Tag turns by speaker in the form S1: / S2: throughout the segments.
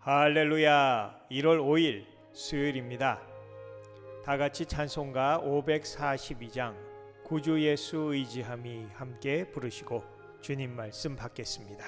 S1: 할렐루야. 1월 5일 수요일입니다. 다같이 찬송가 542장 구주 예수 의지함이 함께 부르시고 주님 말씀 받겠습니다.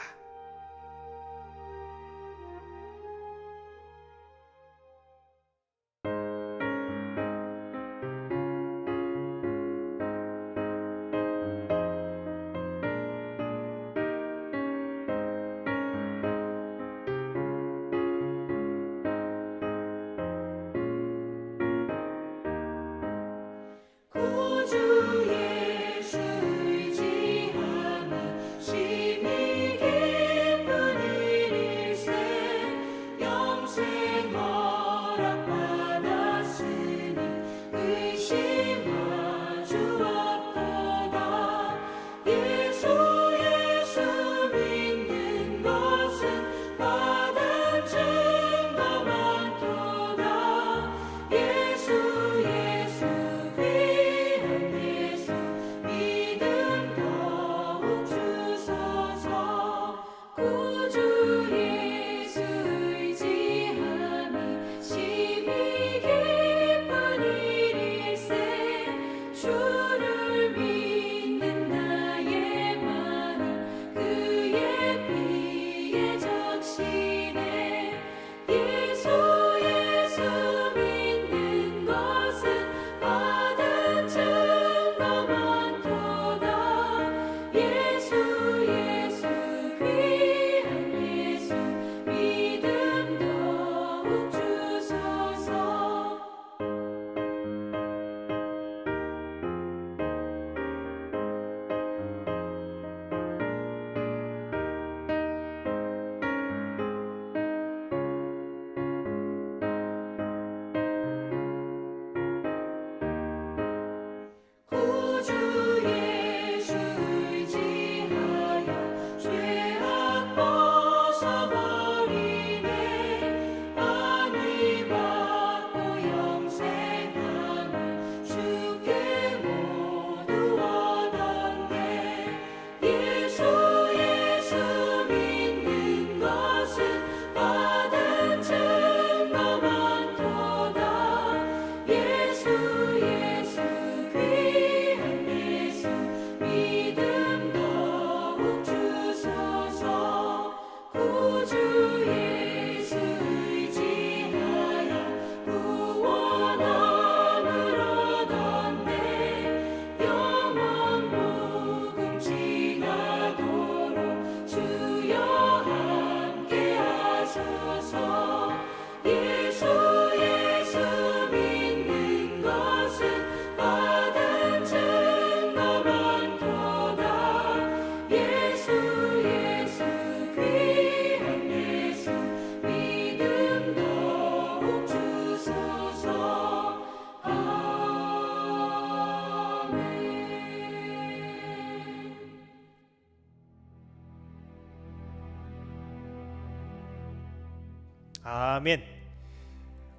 S1: 아멘.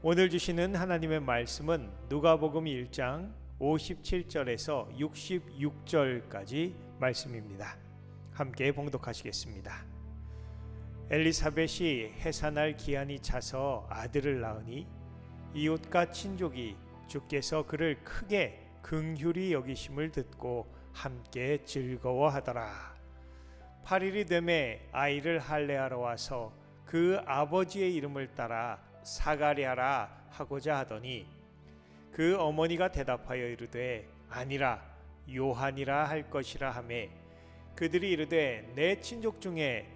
S1: 오늘 주시는 하나님의 말씀은 누가복음 1장 57절에서 66절까지 말씀입니다. 함께 봉독하시겠습니다. 엘리사벳이 해산할 기한이 차서 아들을 낳으니 이웃과 친족이 주께서 그를 크게 긍휼히 여기심을 듣고 함께 즐거워하더라. 8일이 되매 아이를 할례하러 와서 그 아버지의 이름을 따라 사가랴라 하고자 하더니 그 어머니가 대답하여 이르되 아니라 요한이라 할 것이라 하매 그들이 이르되 내 친족 중에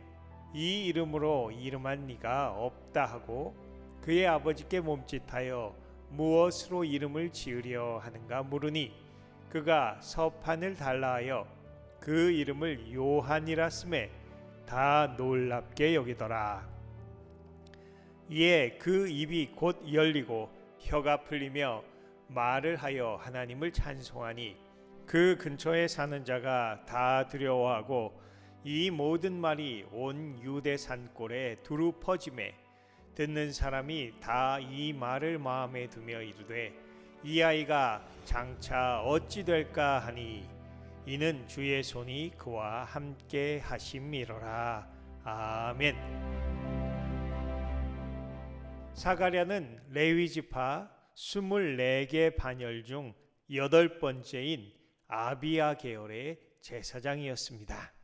S1: 이 이름으로 이름한 이가 없다 하고 그의 아버지께 몸짓하여 무엇으로 이름을 지으려 하는가 물으니 그가 서판을 달라 하여 그 이름을 요한이라 쓰매 다 놀랍게 여기더라. 이에 그 입이 곧 열리고 혀가 풀리며 말을 하여 하나님을 찬송하니 그 근처에 사는 자가 다 두려워하고 이 모든 말이 온 유대 산골에 두루 퍼지매 듣는 사람이 다 이 말을 마음에 두며 이르되 이 아이가 장차 어찌 될까 하니 이는 주의 손이 그와 함께 하심이로라. 아멘. 사가랴는 레위 지파 24개 반열 중 8번째인 아비야 계열의 제사장이었습니다.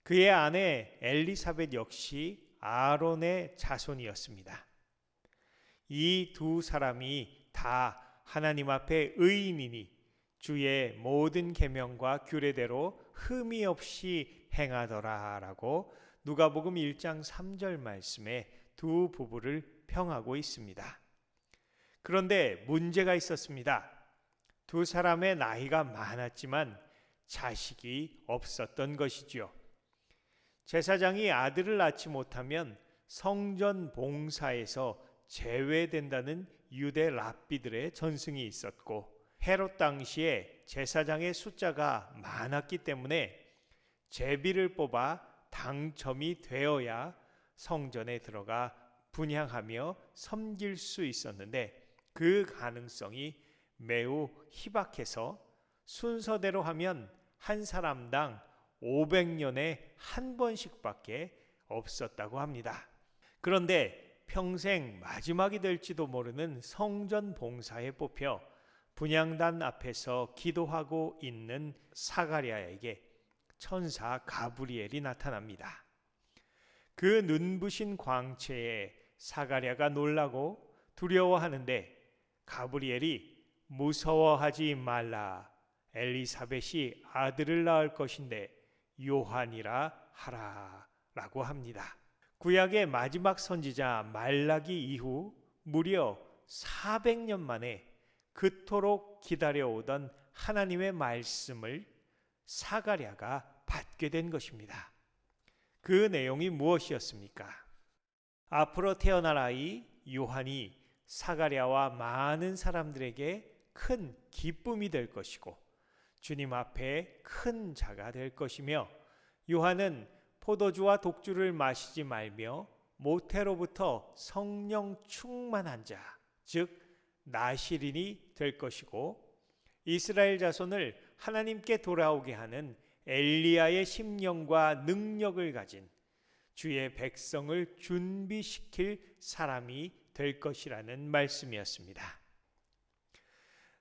S1: 그의 아내 엘리사벳 역시 아론의 자손이었습니다. 이 두 사람이 다 하나님 앞에 의인이니 주의 모든 계명과 규례대로 흠이 없이 행하더라라고 누가복음 1장 3절 말씀에 두 부부를 평하고 있습니다. 그런데 문제가 있었습니다. 두 사람의 나이가 많았지만 자식이 없었던 것이지요. 제사장이 아들을 낳지 못하면 성전 봉사에서 제외된다는 유대 랍비들의 전승이 있었고, 헤롯 당시에 제사장의 숫자가 많았기 때문에 제비를 뽑아 당첨이 되어야 성전에 들어가 분향하며 섬길 수 있었는데, 그 가능성이 매우 희박해서 순서대로 하면 한 사람당 500년에 한 번씩밖에 없었다고 합니다. 그런데 평생 마지막이 될지도 모르는 성전 봉사에 뽑혀 분향단 앞에서 기도하고 있는 사가랴에게 천사 가브리엘이 나타납니다. 그 눈부신 광채에 사가랴가 놀라고 두려워하는데 가브리엘이 무서워하지 말라, 엘리사벳이 아들을 낳을 것인데 요한이라 하라 라고 합니다. 구약의 마지막 선지자 말라기 이후 무려 400년 만에 그토록 기다려오던 하나님의 말씀을 사가랴가 받게 된 것입니다. 그 내용이 무엇이었습니까? 앞으로 태어날 아이 요한이 사가랴와 많은 사람들에게 큰 기쁨이 될 것이고 주님 앞에 큰 자가 될 것이며, 요한은 포도주와 독주를 마시지 말며 모태로부터 성령 충만한 자, 즉 나시린이 될 것이고, 이스라엘 자손을 하나님께 돌아오게 하는 엘리야의 심령과 능력을 가진 주의 백성을 준비시킬 사람이 될 것이라는 말씀이었습니다.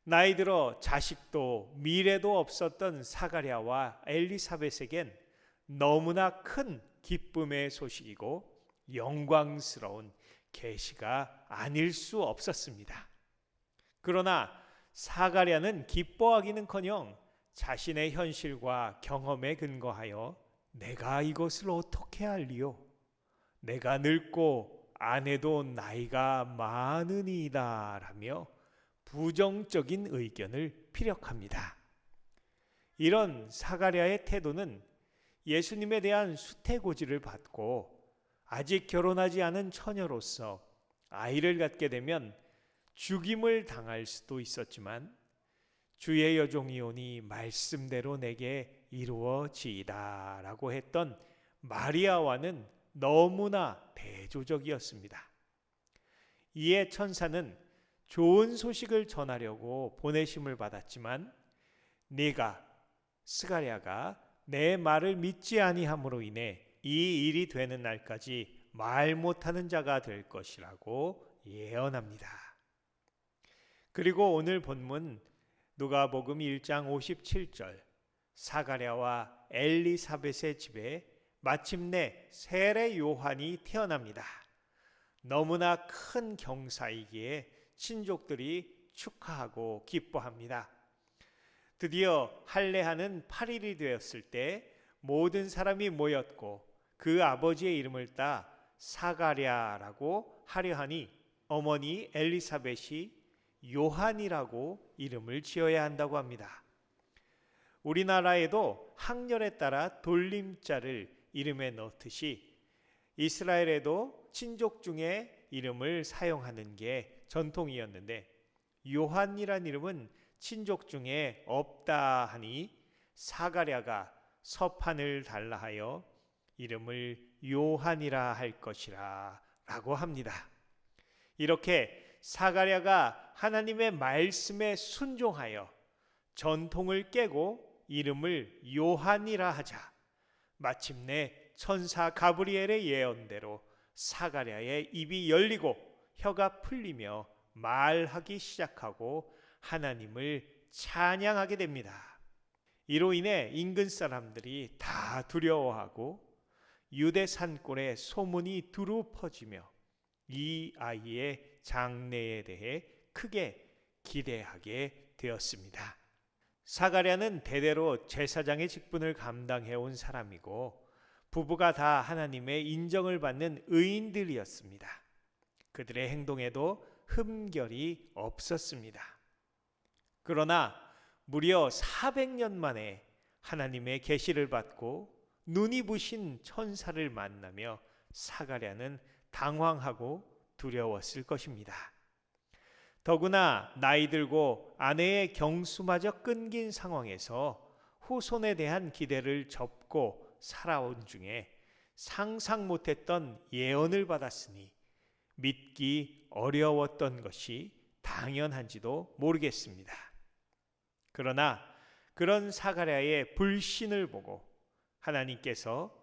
S1: 나이 들어 자식도 미래도 없었던 사가랴와 엘리사벳에겐 너무나 큰 기쁨의 소식이고 영광스러운 계시가 아닐 수 없었습니다. 그러나 사가랴는 기뻐하기는커녕 자신의 현실과 경험에 근거하여 내가 이것을 어떻게 알리요? 내가 늙고 아내도 나이가 많으니이다 라며 부정적인 의견을 피력합니다. 이런 사가랴의 태도는 예수님에 대한 수태고지를 받고 아직 결혼하지 않은 처녀로서 아이를 갖게 되면 죽임을 당할 수도 있었지만 주의 여종이오니 말씀대로 내게 이루어지이다 라고 했던 마리아와는 너무나 대조적이었습니다. 이에 천사는 좋은 소식을 전하려고 보내심을 받았지만 네가 스가랴가 내 말을 믿지 아니함으로 인해 이 일이 되는 날까지 말 못하는 자가 될 것이라고 예언합니다. 그리고 오늘 본문 누가복음 1장 57절, 사가랴와 엘리사벳의 집에 마침내 세례 요한이 태어납니다. 너무나 큰 경사이기에 친족들이 축하하고 기뻐합니다. 드디어 할례하는 8일이 되었을 때 모든 사람이 모였고 그 아버지의 이름을 따 사가랴라고 하려 하니 어머니 엘리사벳이 요한이라고 이름을 지어야 한다고 합니다. 우리나라에도 학렬에 따라 돌림자를 이름에 넣듯이 이스라엘에도 친족 중에 이름을 사용하는 게 전통이었는데, 요한이란 이름은 친족 중에 없다 하니 사가랴가 서판을 달라 하여 이름을 요한이라 할 것이라 라고 합니다. 이렇게 사가랴가 하나님의 말씀에 순종하여 전통을 깨고 이름을 요한이라 하자 마침내 천사 가브리엘의 예언대로 사가랴의 입이 열리고 혀가 풀리며 말하기 시작하고 하나님을 찬양하게 됩니다. 이로 인해 인근 사람들이 다 두려워하고 유대 산골에 소문이 두루 퍼지며 이 아이의 장래에 대해 크게 기대하게 되었습니다. 사가랴는 대대로 제사장의 직분을 감당해온 사람이고 부부가 다 하나님의 인정을 받는 의인들이었습니다. 그들의 행동에도 흠결이 없었습니다. 그러나 무려 400년 만에 하나님의 계시를 받고 눈이 부신 천사를 만나며 사가랴는 당황하고 두려웠을 것입니다. 더구나 나이 들고 아내의 경수마저 끊긴 상황에서 후손에 대한 기대를 접고 살아온 중에 상상 못했던 예언을 받았으니 믿기 어려웠던 것이 당연한지도 모르겠습니다. 그러나 그런 사가랴의 불신을 보고 하나님께서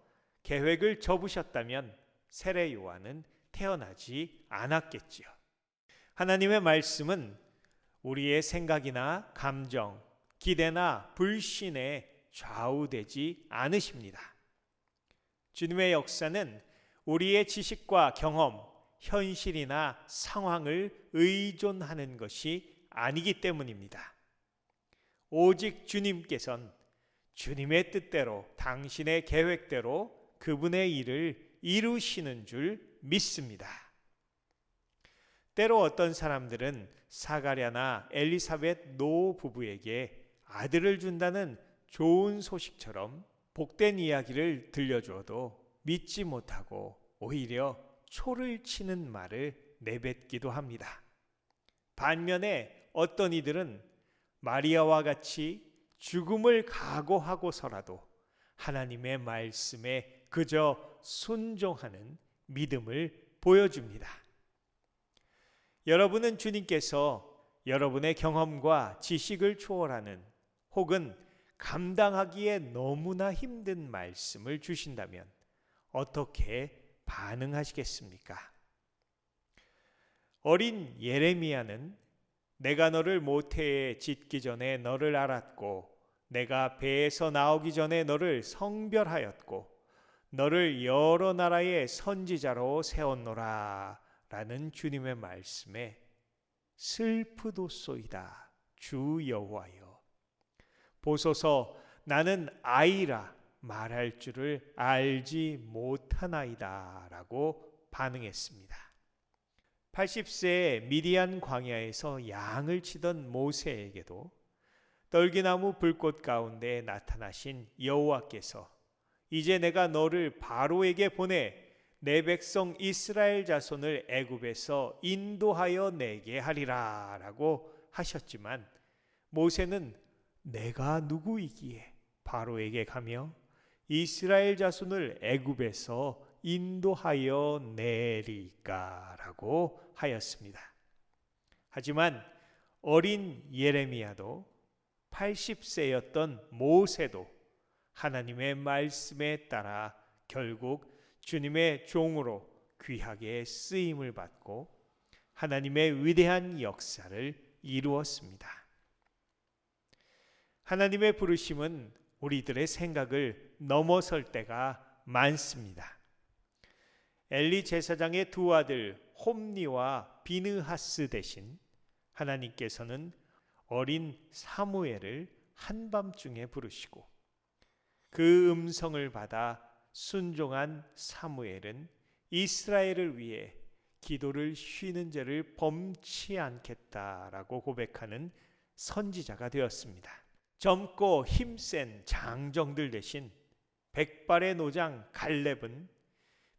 S1: 계획을 접으셨다면 세례 요한은 태어나지 않았겠지요. 하나님의 말씀은 우리의 생각이나 감정, 기대나 불신에 좌우되지 않으십니다. 주님의 역사는 우리의 지식과 경험, 현실이나 상황을 의존하는 것이 아니기 때문입니다. 오직 주님께서는 주님의 뜻대로 당신의 계획대로 그분의 일을 이루시는 줄 믿습니다. 때로 어떤 사람들은 사가랴나 엘리사벳 노 부부에게 아들을 준다는 좋은 소식처럼 복된 이야기를 들려주어도 믿지 못하고 오히려 초를 치는 말을 내뱉기도 합니다. 반면에 어떤 이들은 마리아와 같이 죽음을 각오하고서라도 하나님의 말씀에 그저 순종하는 믿음을 보여줍니다. 여러분은 주님께서 여러분의 경험과 지식을 초월하는 혹은 감당하기에 너무나 힘든 말씀을 주신다면 어떻게 반응하시겠습니까? 어린 예레미야는 내가 너를 모태에 짓기 전에 너를 알았고 내가 배에서 나오기 전에 너를 성별하였고 너를 여러 나라의 선지자로 세웠노라 라는 주님의 말씀에 슬프도소이다 주 여호와여 보소서 나는 아이라 말할 줄을 알지 못하나이다 라고 반응했습니다. 80세에 미디안 광야에서 양을 치던 모세에게도 떨기나무 불꽃 가운데 나타나신 여호와께서 이제 내가 너를 바로에게 보내 내 백성 이스라엘 자손을 애굽에서 인도하여 내게 하리라 라고 하셨지만 모세는 내가 누구이기에 바로에게 가며 이스라엘 자손을 애굽에서 인도하여 내리까 라고 하였습니다. 하지만 어린 예레미야도 80세였던 모세도 하나님의 말씀에 따라 결국 주님의 종으로 귀하게 쓰임을 받고 하나님의 위대한 역사를 이루었습니다. 하나님의 부르심은 우리들의 생각을 넘어설 때가 많습니다. 엘리 제사장의 두 아들 홈니와 비느하스 대신 하나님께서는 어린 사무엘을 한밤중에 부르시고 그 음성을 받아 순종한 사무엘은 이스라엘을 위해 기도를 쉬는 죄를 범치 않겠다라고 고백하는 선지자가 되었습니다. 젊고 힘센 장정들 대신 백발의 노장 갈렙은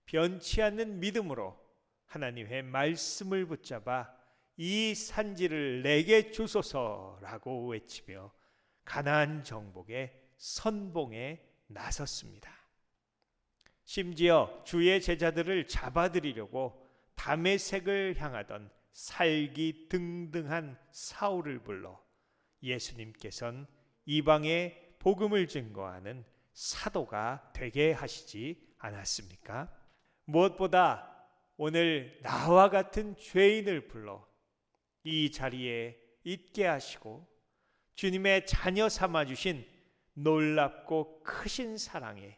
S1: 변치 않는 믿음으로 하나님의 말씀을 붙잡아 이 산지를 내게 주소서라고 외치며 가나안 정복의 선봉에 나섰습니다. 심지어 주의 제자들을 잡아들이려고 다메섹을 향하던 살기 등등한 사울을 불러 예수님께서는 이방에 복음을 증거하는 사도가 되게 하시지 않았습니까? 무엇보다 오늘 나와 같은 죄인을 불러 이 자리에 있게 하시고 주님의 자녀 삼아주신 놀랍고 크신 사랑에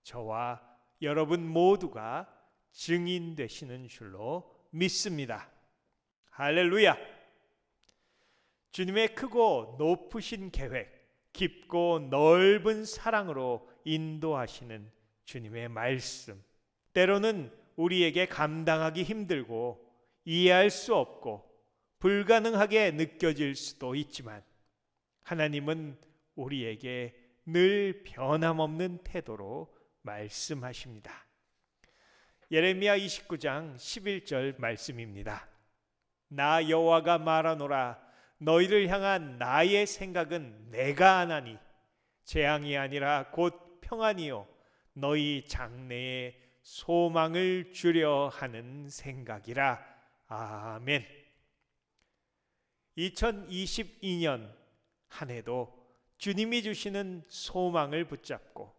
S1: 저와 여러분 모두가 증인 되시는 줄로 믿습니다. 할렐루야! 주님의 크고 높으신 계획, 깊고 넓은 사랑으로 인도하시는 주님의 말씀, 때로는 우리에게 감당하기 힘들고 이해할 수 없고 불가능하게 느껴질 수도 있지만 하나님은 우리에게 늘 변함없는 태도로 말씀하십니다. 예레미야 29장 11절 말씀입니다. 나 여호와가 말하노라. 너희를 향한 나의 생각은 내가 아나니 재앙이 아니라 곧 평안이요 너희 장래에 소망을 주려 하는 생각이라. 아멘. 2022년 한 해도 주님이 주시는 소망을 붙잡고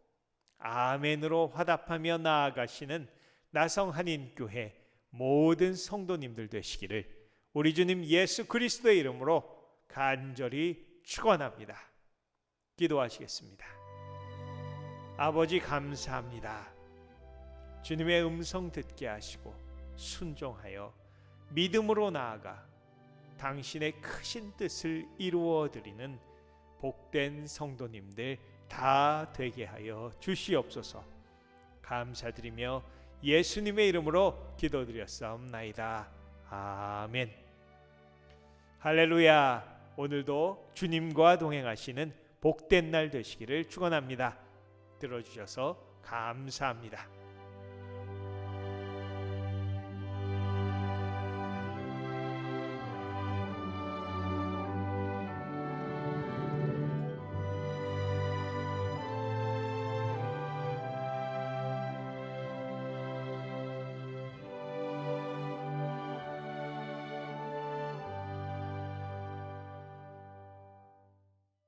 S1: 아멘으로 화답하며 나아가시는 나성한인교회 모든 성도님들 되시기를 우리 주님 예수 그리스도의 이름으로 간절히 축원합니다. 기도하시겠습니다. 아버지 감사합니다. 주님의 음성 듣게 하시고 순종하여 믿음으로 나아가 당신의 크신 뜻을 이루어 드리는 복된 성도님들 다 되게 하여 주시옵소서. 감사드리며 예수님의 이름으로 기도드렸사옵나이다. 아멘. 할렐루야. 오늘도 주님과 동행하시는 복된 날 되시기를 축원합니다. 들어주셔서 감사합니다.